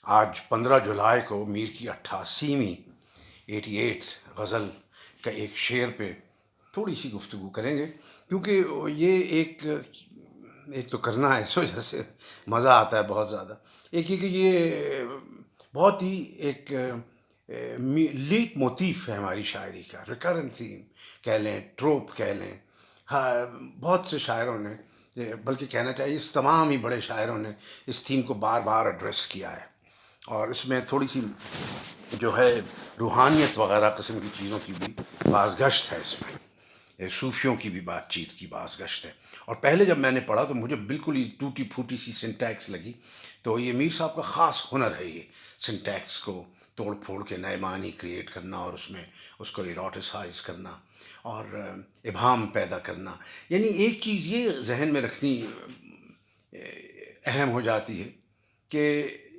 آج 15 جولائی کو میر کی 88ویں 88 غزل کا ایک شعر پہ تھوڑی سی گفتگو کریں گے، کیونکہ یہ ایک تو کرنا ہے، اس وجہ سے مزہ آتا ہے بہت زیادہ۔ ایک یہ کہ یہ بہت ہی ایک لیٹ موتیف ہے ہماری شاعری کا، ریکرنٹ تھیم کہہ لیں، ٹروپ کہہ لیں۔ ہاں، بہت سے شاعروں نے، بلکہ کہنا چاہیے اس تمام ہی بڑے شاعروں نے اس تھیم کو بار بار ایڈریس کیا ہے، اور اس میں تھوڑی سی جو ہے روحانیت وغیرہ قسم کی چیزوں کی بھی باز گشت ہے، اس میں صوفیوں کی بھی بات چیت کی باز گشت ہے۔ اور پہلے جب میں نے پڑھا تو مجھے بالکل ہی ٹوٹی پھوٹی سی سنٹیکس لگی، تو یہ میر صاحب کا خاص ہنر ہے، یہ سنٹیکس کو توڑ پھوڑ کے نئے معنی کریٹ کرنا، اور اس میں اس کو ایروٹیسائز کرنا اور ابہام پیدا کرنا۔ یعنی ایک چیز یہ ذہن میں رکھنی اہم ہو جاتی ہے کہ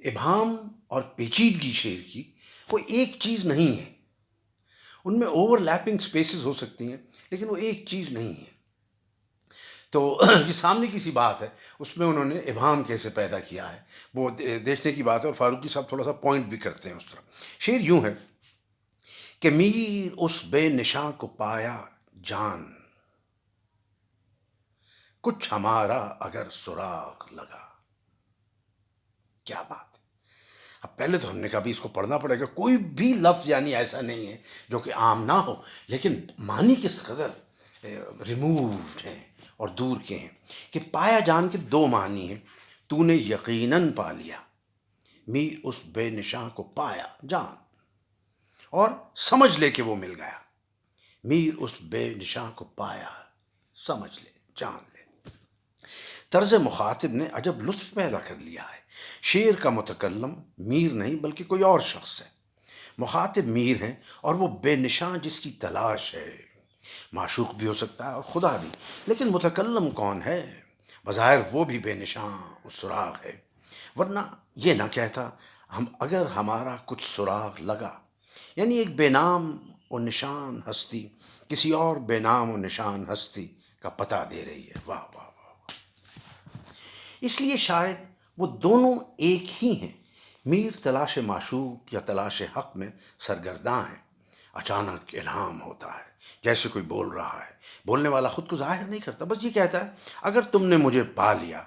ابہام اور پیچیدگی شعر کی وہ ایک چیز نہیں ہے، ان میں اوور لیپنگ سپیسز ہو سکتی ہیں، لیکن وہ ایک چیز نہیں ہے۔ تو یہ سامنے کی سی بات ہے، اس میں انہوں نے ابہام کیسے پیدا کیا ہے وہ دیکھنے کی بات ہے، اور فاروقی صاحب تھوڑا سا پوائنٹ بھی کرتے ہیں اس طرح۔ شعر یوں ہے کہ میر اس بے نشاں کو پایا جان، کچھ ہمارا اگر سراغ لگا۔ کیا بات ہے! اب پہلے تو ہم نے کہا بھی اس کو پڑھنا پڑے گا، کوئی بھی لفظ یعنی ایسا نہیں ہے جو کہ عام نہ ہو، لیکن معنی کس قدر ریمووڈ ہیں اور دور کے ہیں کہ پایا جان کے دو معنی ہیں۔ تو نے یقیناً پا لیا، میر اس بے نشاں کو پایا جان، اور سمجھ لے کہ وہ مل گیا۔ میر اس بے نشاں کو پایا، سمجھ لے، جان لے۔ طرز مخاطب نے عجب لطف پیدا کر لیا ہے۔ شعر کا متکلم میر نہیں بلکہ کوئی اور شخص ہے، مخاطب میر ہیں، اور وہ بے نشاں جس کی تلاش ہے، معشوق بھی ہو سکتا ہے اور خدا بھی، لیکن متکلم کون ہے؟ بظاہر وہ بھی بے نشاں و سراغ ہے، ورنہ یہ نہ کہتا ہم اگر ہمارا کچھ سراغ لگا۔ یعنی ایک بے نام و نشان ہستی کسی اور بے نام و نشان ہستی کا پتہ دے رہی ہے۔ واہ واہ واہ! اس لیے شاید وہ دونوں ایک ہی ہیں۔ میر تلاش معشوق یا تلاش حق میں سرگرداں ہیں۔ اچانک الہام ہوتا ہے، جیسے کوئی بول رہا ہے، بولنے والا خود کو ظاہر نہیں کرتا، بس یہ کہتا ہے اگر تم نے مجھے پا لیا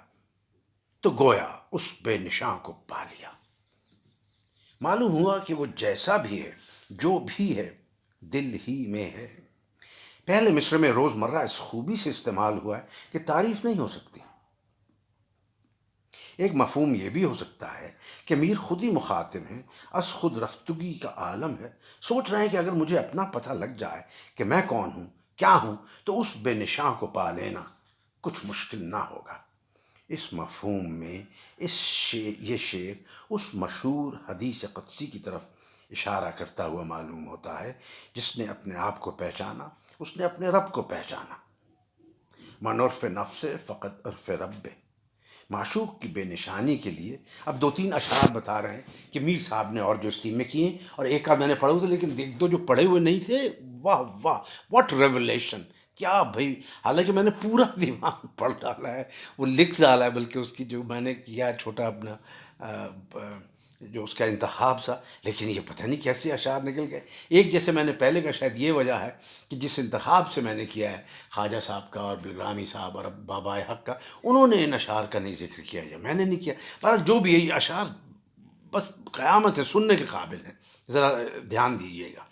تو گویا اس بے نشاں کو پا لیا۔ معلوم ہوا کہ وہ جیسا بھی ہے، جو بھی ہے، دل ہی میں ہے۔ پہلے مصرع میں روزمرہ اس خوبی سے استعمال ہوا ہے کہ تعریف نہیں ہو سکتی۔ ایک مفہوم یہ بھی ہو سکتا ہے کہ میر خود ہی مخاطب ہیں، از خود رفتگی کا عالم ہے، سوچ رہے ہیں کہ اگر مجھے اپنا پتہ لگ جائے کہ میں کون ہوں، کیا ہوں، تو اس بے نشاں کو پا لینا کچھ مشکل نہ ہوگا۔ اس مفہوم میں یہ شعر اس مشہور حدیث قدسی کی طرف اشارہ کرتا ہوا معلوم ہوتا ہے، جس نے اپنے آپ کو پہچانا اس نے اپنے رب کو پہچانا۔ من عرف نفس فقط عرف رب۔ معشوق کی بے نشانی کے لیے اب دو تین اشعار بتا رہے ہیں کہ میر صاحب نے اور جو اس تین میں کیے ہیں، اور ایک آدھ میں نے پڑھے ہوئے تھے لیکن ایک دو جو پڑھے ہوئے نہیں تھے، واہ واہ، واٹ ریولیشن! کیا بھائی! حالانکہ میں نے پورا دیوان پڑھ ڈالا ہے، وہ لکھ ڈالا ہے، بلکہ اس کی جو میں نے کیا چھوٹا اپنا جو اس کا انتخاب تھا، لیکن یہ پتہ نہیں کیسے اشعار نکل گئے۔ ایک جیسے میں نے پہلے کا شاید یہ وجہ ہے کہ جس انتخاب سے میں نے کیا ہے، خواجہ صاحب کا اور بلرامی صاحب اور بابا حق کا، انہوں نے ان اشعار کا نہیں ذکر کیا ہے، میں نے نہیں کیا۔ پر جو بھی ہے یہ اشعار بس قیامت ہے، سننے کے قابل ہیں، ذرا دھیان دیجیے گا۔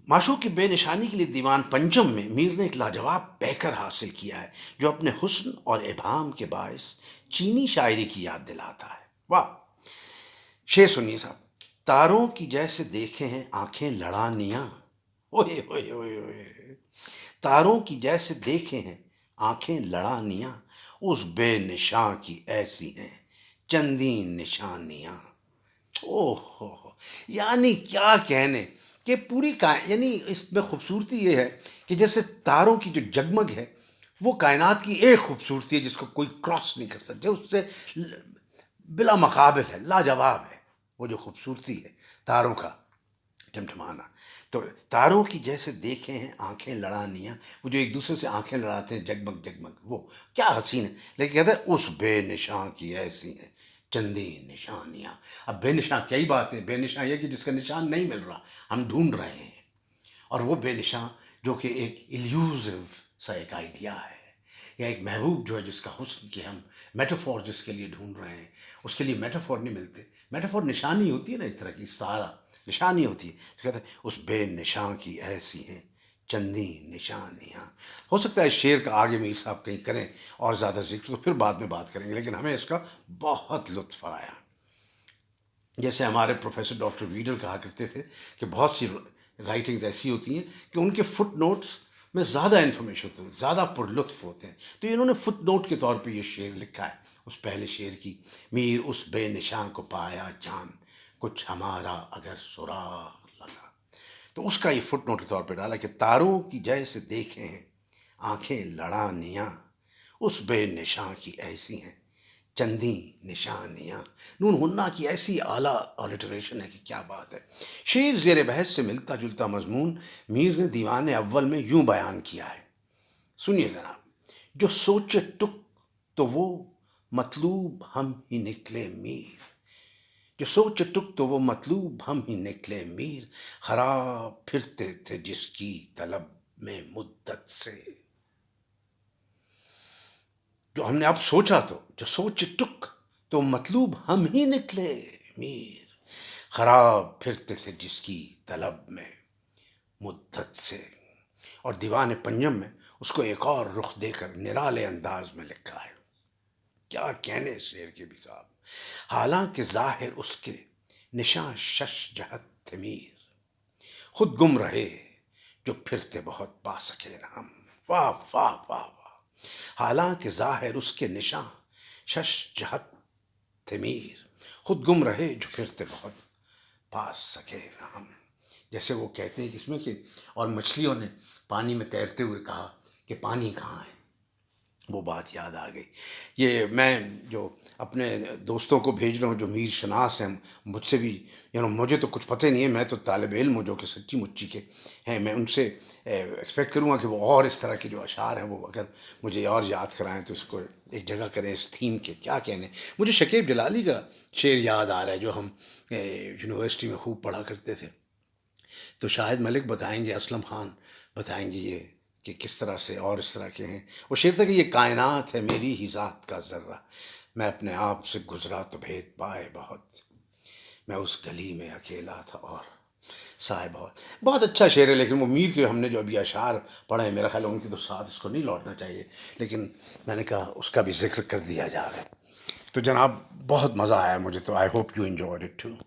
معشوق کی بے نشانی کے لیے دیوان پنچم میں میر نے ایک لاجواب پیکر حاصل کیا ہے، جو اپنے حسن اور ابہام کے باعث چینی شاعری کی یاد دلاتا ہے۔ واہ! شعر سنیے صاحب۔ تاروں کی جیسے دیکھے ہیں آنکھیں لڑانیاں، اوئے اوئے اوئے اوئے، تاروں کی جیسے دیکھے ہیں آنکھیں لڑانیاں، اس بے نشاں کی ایسی ہیں چندین نشانیاں۔ اوہ ہو، یعنی کیا کہنے کہ پوری یعنی اس میں خوبصورتی یہ ہے کہ جیسے تاروں کی جو جگمگ ہے وہ کائنات کی ایک خوبصورتی ہے جس کو کوئی کراس نہیں کر سکتا، اس سے بلا مقابل ہے، لاجواب ہے وہ جو خوبصورتی ہے تاروں کا ٹمٹمانا۔ تو تاروں کی جیسے دیکھے ہیں آنکھیں لڑانیاں، وہ جو ایک دوسرے سے آنکھیں لڑاتے ہیں جگمگ جگمگ، وہ کیا حسین ہے، لیکن کہتا ہے اس بے نشاں کی ایسی ہیں چندی نشانیاں. اب بے نشان کئی بات ہے. بے نشان یہ کہ جس کا نشان نہیں مل رہا، ہم ڈھونڈ رہے ہیں. اور وہ بے نشان جو کہ ایک ایلیوزو سا ایک آئیڈیا ہے، یا ایک محبوب جو ہے جس کا حسن کی ہم میٹافور جس کے لیے ڈھونڈ رہے ہیں، اس کے لیے میٹافور نہیں ملتے. میٹافور نشانی ہوتی ہے نا، ایک طرح کی سارا نشانی ہوتی ہے. تو کہتے ہیں اس بے نشان کی ایسی ہیں چندی نشانیاں. ہو سکتا ہے اس شعر کا آگے میر صاحب کہیں کریں اور زیادہ ذکر، تو پھر بعد میں بات کریں گے، لیکن ہمیں اس کا بہت لطف آیا. جیسے ہمارے پروفیسر ڈاکٹر ویڈر کہا کرتے تھے کہ بہت سی رائٹنگز ایسی ہوتی ہیں کہ ان کے فٹ نوٹس میں زیادہ انفارمیشن ہوتی ہے، زیادہ پر لطف ہوتے ہیں. تو انہوں نے فٹ نوٹ کے طور پہ یہ شعر لکھا ہے، اس پہلے شعر کی: میر اس بے نشان کو پایا جان، کچھ ہمارا اگر سراغ لگا. تو اس کا یہ فٹ نوٹ کے طور پہ ڈالا کہ تاروں کی جیسے دیکھیں ہیں آنکھیں لڑانیاں، اس بے نشان کی ایسی ہیں چندی نشانیاں. نون ہنہ کی ایسی اعلیٰ آلٹریشن ہے کہ کیا بات ہے. شعر زیر بحث سے ملتا جلتا مضمون میر نے دیوان اول میں یوں بیان کیا ہے. سنیے جناب: جو سوچے ٹک تو وہ مطلوب ہم ہی نکلے میر، جو سوچے ٹک تو وہ مطلوب ہم ہی نکلے میر، خراب پھرتے تھے جس کی طلب میں مدت سے. جو ہم نے اب سوچا تو جو سوچ ٹک تو مطلوب ہم ہی نکلے میر، خراب پھرتے تھے جس کی طلب میں مدت سے. اور دیوان پنجم میں اس کو ایک اور رخ دے کر نرالے انداز میں لکھا ہے. کیا کہنے اس شعر کے بھی صاحب. حالانکہ ظاہر اس کے نشاں شش جہت تھے میر، خود گم رہے جو پھرتے بہت پا سکے نہ ہم. واہ واہ واہ واہ. حالانکہ ظاہر اس کے نشاں شش جہت تھے میر، خود گم رہے جو پھرتے بہت پا سکے نہ ہم. جیسے وہ کہتے ہیں کہ اس میں کہ اور مچھلیوں نے پانی میں تیرتے ہوئے کہا کہ پانی کہاں ہے. وہ بات یاد آ گئی. یہ میں جو اپنے دوستوں کو بھیج رہا ہوں جو میر شناس ہیں، مجھ سے بھی مجھے تو کچھ پتہ نہیں ہے، میں تو طالب علم ہوں جو کہ سچی مچی کے ہیں. میں ان سے ایکسپیکٹ کروں گا کہ وہ اور اس طرح کے جو اشعار ہیں وہ اگر مجھے اور یاد کرائیں تو اس کو ایک جگہ کریں اس تھیم کے. کیا کہنے. مجھے شکیب جلالی کا شعر یاد آ رہا ہے جو ہم یونیورسٹی میں خوب پڑھا کرتے تھے. تو شاہد ملک بتائیں گے، اسلم خان بتائیں گے یہ کہ کس طرح سے اور اس طرح کے ہیں. وہ شعر تھا کہ یہ کائنات ہے میری ہی ذات کا ذرہ، میں اپنے آپ سے گزرا تو بھید پائے بہت، میں اس گلی میں اکیلا تھا اور سائے بہت. بہت اچھا شعر ہے. لیکن وہ میر کے ہم نے جو ابھی اشعار پڑھے ہیں، میرا خیال ہے ان کے تو ساتھ اس کو نہیں لوٹنا چاہیے، لیکن میں نے کہا اس کا بھی ذکر کر دیا جائے. تو جناب بہت مزہ آیا مجھے تو. I hope you enjoyed it to.